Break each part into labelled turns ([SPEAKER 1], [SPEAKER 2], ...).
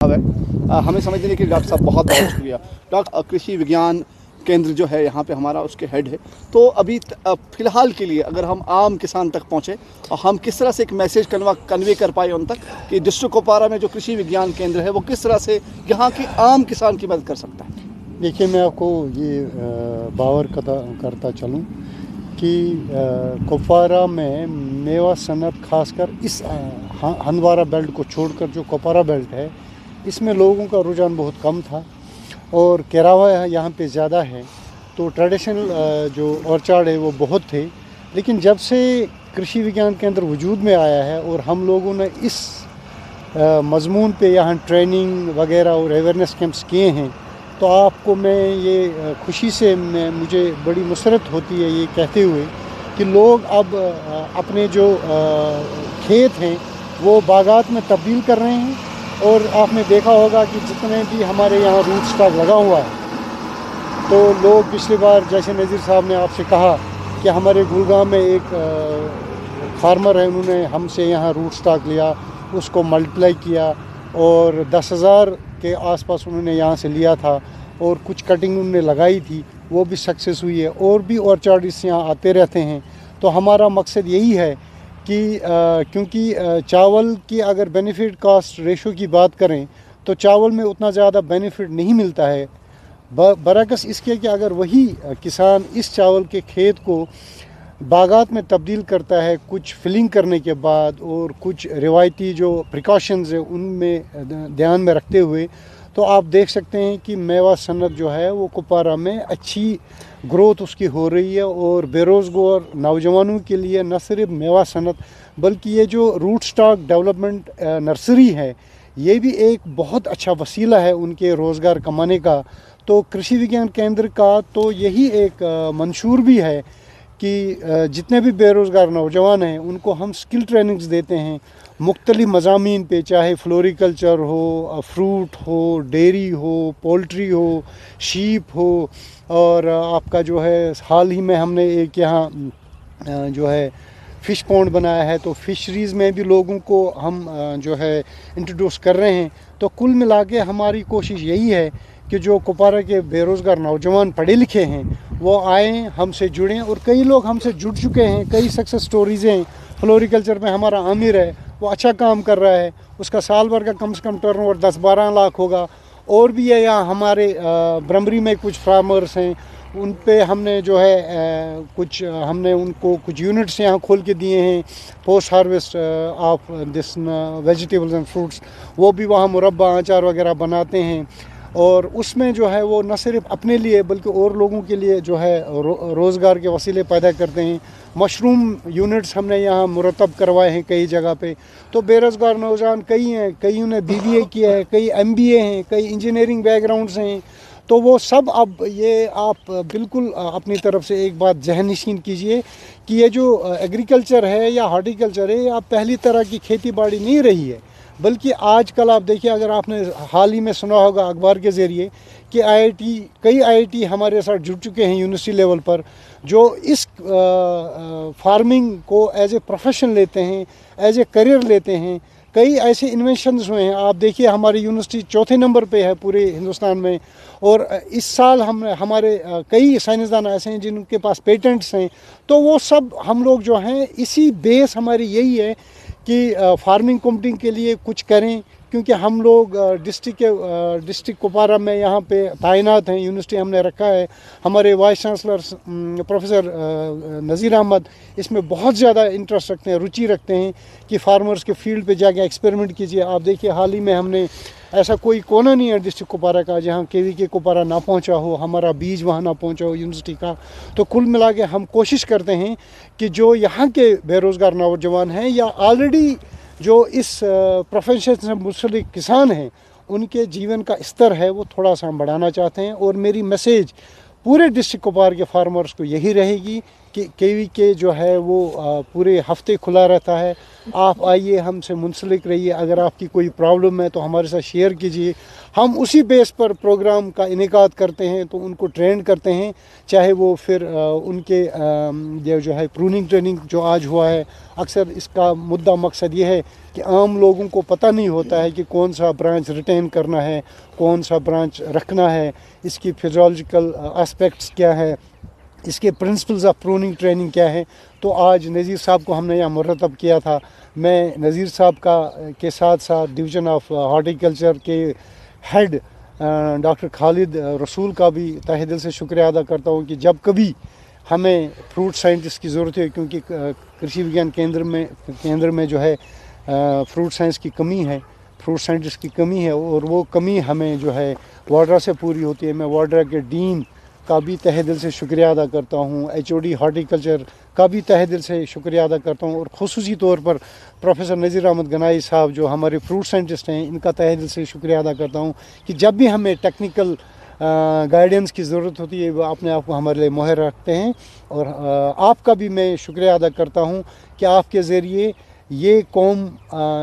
[SPEAKER 1] हुआ है। हमें समझ देने के लिए डॉक्टर साहब बहुत बहुत शुक्रिया। डॉक्टर कृषि विज्ञान केंद्र जो है यहाँ पे हमारा, उसके हेड है। तो अभी फ़िलहाल के लिए अगर हम आम किसान तक पहुँचे और हम किस तरह से एक मैसेज कन्वे कर पाए उन तक कि डिस्ट्रिक्ट कुपवारा में जो कृषि विज्ञान केंद्र है वो किस तरह से यहाँ की आम किसान की मदद कर सकता है।
[SPEAKER 2] देखिए, मैं आपको ये बावर करता चलूँ कि कुपवारा में मेवा सनत खासकर इस हंदवारा बेल्ट को छोड़कर जो कुपवारा बेल्ट है, इसमें लोगों का रुझान बहुत कम था और केरावा यहाँ पे ज़्यादा है। तो ट्रेडिशनल जो ऑर्चार्ड है वो बहुत थे, लेकिन जब से कृषि विज्ञान केंद्र वजूद में आया है और हम लोगों ने इस मजमून पे यहाँ ट्रेनिंग वगैरह और अवेयरनेस कैंप्स किए हैं, तो आपको मैं ये खुशी से मुझे बड़ी मुसरत होती है ये कहते हुए कि लोग अब अपने जो खेत हैं वो बागात में तब्दील कर रहे हैं। और आपने देखा होगा कि जितने भी हमारे यहाँ रूट स्टॉक लगा हुआ है, तो लोग पिछली बार जैसे नज़ीर साहब ने आपसे कहा कि हमारे गुलगाम में एक फार्मर है, उन्होंने हमसे यहाँ रूट स्टॉक लिया, उसको मल्टीप्लाई किया और 10,000 के आसपास उन्होंने यहाँ से लिया था और कुछ कटिंग उन्होंने लगाई थी, वो भी सक्सेस हुई है। और भी ऑर्चार्डिस्ट यहाँ आते रहते हैं। तो हमारा मकसद यही है कि क्योंकि चावल की अगर बेनिफिट कॉस्ट रेशो की बात करें तो चावल में उतना ज़्यादा बेनिफिट नहीं मिलता है, बरअक्स इसके कि अगर वही किसान इस चावल के खेत को बागात में तब्दील करता है कुछ फिलिंग करने के बाद और कुछ रिवायती जो प्रिकॉशंस है उनमें ध्यान में रखते हुए, तो आप देख सकते हैं कि मेवा सनत जो है वो कुपवारा में अच्छी ग्रोथ उसकी हो रही है। और बेरोज़गार नौजवानों के लिए न सिर्फ मेवा सनत बल्कि ये जो रूट स्टॉक डेवलपमेंट नर्सरी है, ये भी एक बहुत अच्छा वसीला है उनके रोज़गार कमाने का। तो कृषि विज्ञान केंद्र का तो यही एक मंशूर भी है कि जितने भी बेरोज़गार नौजवान हैं उनको हम स्किल ट्रेनिंग्स देते हैं मुख्तलिफ़ मज़ामीन पे, चाहे फ्लोरिकल्चर हो, फ्रूट हो, डेयरी हो, पोल्ट्री हो, शीप हो। और आपका जो है हाल ही में हमने एक यहाँ जो है फ़िश पॉन्ड बनाया है, तो फिशरीज़ में भी लोगों को हम जो है इंट्रोड्यूस कर रहे हैं। तो कुल मिला के हमारी कोशिश यही है कि जो कुपवारा के बेरोज़गार नौजवान पढ़े लिखे हैं वो आएँ, हमसे जुड़ें। और कई लोग हमसे जुड़ चुके हैं, कई सक्सेस स्टोरीज़ हैं। फ्लोरिकल्चर में हमारा आमिर है, वो अच्छा काम कर रहा है, उसका साल भर का कम से कम टर्नओवर 10-12 लाख होगा। और भी है यहाँ हमारे ब्रमरी में कुछ फार्मर्स हैं, उन पे हमने जो है कुछ हमने उनको कुछ यूनिट्स यहाँ खोल के दिए हैं post harvest of this vegetables and fruits. वो भी वहाँ मुरब्बा अचार वगैरह बनाते हैं और उसमें जो है वो न सिर्फ अपने लिए बल्कि और लोगों के लिए जो है रोज़गार के वसीले पैदा करते हैं। मशरूम यूनिट्स हमने यहाँ मुरतब करवाए हैं कई जगह पे। तो बेरोज़गार नौजवान कई हैं, कईयों ने BBA किया है, कई MBA हैं, कई इंजीनियरिंग बैकग्राउंड हैं। तो वो सब अब ये आप बिल्कुल अपनी तरफ से एक बात जहन नशीन कीजिए कि ये जो एग्रीकल्चर है या हॉर्टिकल्चर है, या पहली तरह की खेती बाड़ी नहीं रही है, बल्कि आजकल आप देखिए, अगर आपने हाल ही में सुना होगा अखबार के ज़रिए कि कई IIT हमारे साथ जुड़ चुके हैं यूनिवर्सिटी लेवल पर, जो इस फार्मिंग को एज ए प्रोफेशन लेते हैं, एज ए करियर लेते हैं। कई ऐसे इन्वेंशंस हुए हैं, आप देखिए हमारी यूनिवर्सिटी 4थे नंबर पे है पूरे हिंदुस्तान में। और इस साल हमारे कई साइंसदान ऐसे हैं जिनके पास पेटेंट्स हैं। तो वो सब हम लोग जो हैं, इसी बेस हमारी यही है कि फार्मिंग कम्युनिटी के लिए कुछ करें, क्योंकि हम लोग डिस्ट्रिक्ट कुपवारा में यहाँ पे तैनात हैं, यूनिवर्सिटी हमने रखा है। हमारे वाइस चांसलर प्रोफेसर नज़ीर अहमद इसमें बहुत ज़्यादा इंटरेस्ट रखते हैं, रुचि रखते हैं कि फार्मर्स के फील्ड पे जाके एक्सपेरिमेंट कीजिए। आप देखिए हाल ही में हमने ऐसा कोई कोना नहीं है डिस्ट्रिक्ट कुपवारा का जहाँ KVK कुपवारा ना पहुँचा हो, हमारा बीज वहाँ ना पहुँचा हो यूनिवर्सिटी का। तो कुल मिला के हम कोशिश करते हैं कि जो यहाँ के बेरोज़गार नौजवान हैं या ऑलरेडी जो इस प्रोफेशन से मुंसलिक किसान हैं, उनके जीवन का स्तर है वो थोड़ा सा हम बढ़ाना चाहते हैं। और मेरी मैसेज पूरे डिस्ट्रिक्ट कुपवारा के फार्मर्स को यही रहेगी KVK जो है वो पूरे हफ्ते खुला रहता है। आप आइए, हमसे मुंसलिक रहिए। अगर आपकी कोई प्रॉब्लम है तो हमारे साथ शेयर कीजिए। हम उसी बेस पर प्रोग्राम का इनेकाद करते हैं, तो उनको ट्रेन करते हैं। चाहे वो फिर उनके जो है प्रूनिंग ट्रेनिंग जो आज हुआ है, अक्सर इसका मुद्दा मकसद ये है कि आम लोगों को पता नहीं होता है कि कौन सा ब्रांच रिटेन करना है, कौन सा ब्रांच रखना है, इसकी फिजियोलॉजिकल एस्पेक्ट्स क्या है, इसके प्रिंसिपल्स ऑफ प्रूनिंग ट्रेनिंग क्या है। तो आज नज़ीर साहब को हमने यहाँ मुरतब किया था। मैं नज़ीर साहब के साथ साथ डिवीज़न ऑफ हॉर्टिकल्चर के हेड डॉक्टर खालिद रसूल का भी तहे दिल से शुक्रिया अदा करता हूँ कि जब कभी हमें फ्रूट साइंटिस्ट की ज़रूरत है, क्योंकि कृषि विज्ञान केंद्र में जो है फ्रूट साइंस की कमी है, फ्रूट साइंटिस्ट की कमी है, और वो कमी हमें जो है वाड्रा से पूरी होती है। मैं वाड्रा के डीन का भी तहे दिल से शुक्रिया अदा करता हूँ, HOD हॉर्टिकल्चर का भी तहे दिल से शुक्रिया अदा करता हूँ, और ख़ुसूसी तौर पर प्रोफेसर नज़ीर अहमद गनाई साहब जो हमारे फ्रूट साइंटिस्ट हैं, इनका तहे दिल से शुक्रिया अदा करता हूँ कि जब भी हमें टेक्निकल गाइडेंस की ज़रूरत होती है वो अपने आप को हमारे लिए मुहैया रखते हैं। और आपका भी मैं शुक्रिया अदा करता हूँ कि आपके ज़रिए ये कौम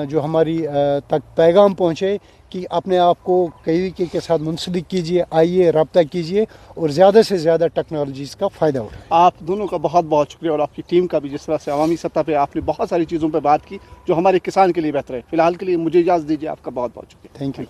[SPEAKER 2] जो हमारी तक पैगाम पहुँचे कि अपने आप को KVK के साथ मुंसलिक कीजिए, आइए, रब्ता कीजिए और ज़्यादा से ज़्यादा टेक्नोलॉजीज़ का फ़ायदा उठाएं।
[SPEAKER 1] आप दोनों का बहुत बहुत शुक्रिया, और आपकी टीम का भी, जिस तरह से अवामी सतह पे आपने बहुत सारी चीज़ों पे बात की जो हमारे किसान के लिए बेहतर है। फ़िलहाल के लिए मुझे इजाज़त दीजिए। आपका बहुत बहुत शुक्रिया।
[SPEAKER 2] Thank you.